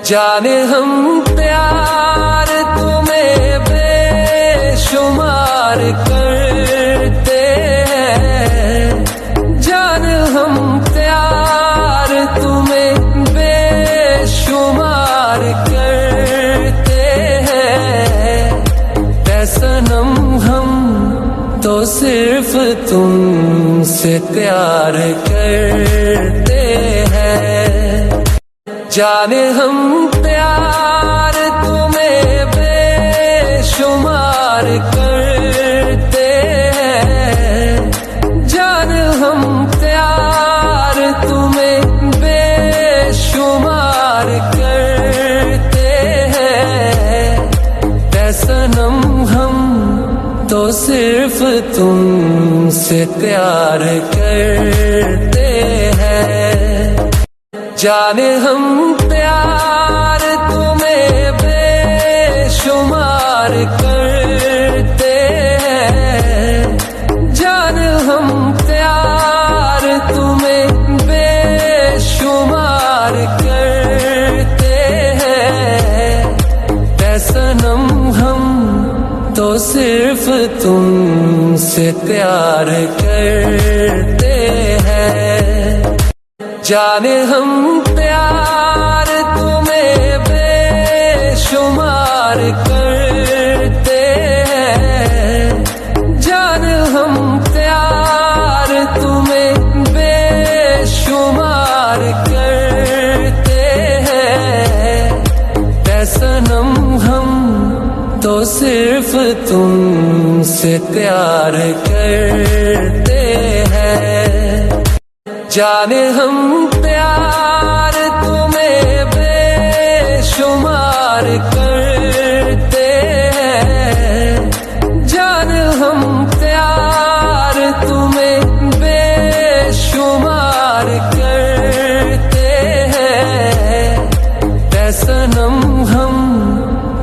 जाने हम प्यार तुम्हें बेशुमार करते हैं, जान हम प्यार तुम्हें बेशुमार करते हैं। ऐ सनम हम तो सिर्फ तुमसे प्यार करते हैं, जाने हम प्यार तुम्हें बेशुमार करते हैं, जान हम प्यार तुम्हें बेशुमार करते हैं। ऐ सनम हम तो सिर्फ तुमसे प्यार करते हैं, जाने हम प्यार तुम्हें बेशुमार करते हैं, जान हम प्यार तुम्हें बेशुमार करते हैं। ऐ सनम हम तो सिर्फ तुमसे प्यार करते हैं, जाने हम प्यार तुम्हें बेशुमार करते हैं, जान हम प्यार तुम्हें बेशुमार करते हैं। ऐ सनम हम तो सिर्फ तुमसे प्यार करते हैं, जाने हम प्यार तुम्हें बेशुमार करते हैं, जान हम प्यार तुम्हें बेशुमार करते हैं। ऐ सनम हम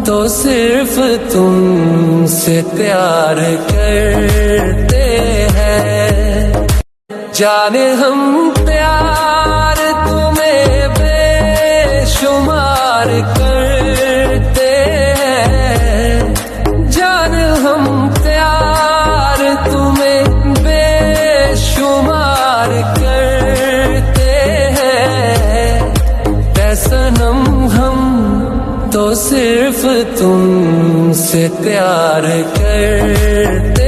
तो सिर्फ तुमसे प्यार करते हैं, जाने हम प्यार तुम्हें बेशुमार करते हैं, जान हम प्यार तुम्हें बेशुमार करते हैं। ऐ सनम हम तो सिर्फ तुमसे प्यार करते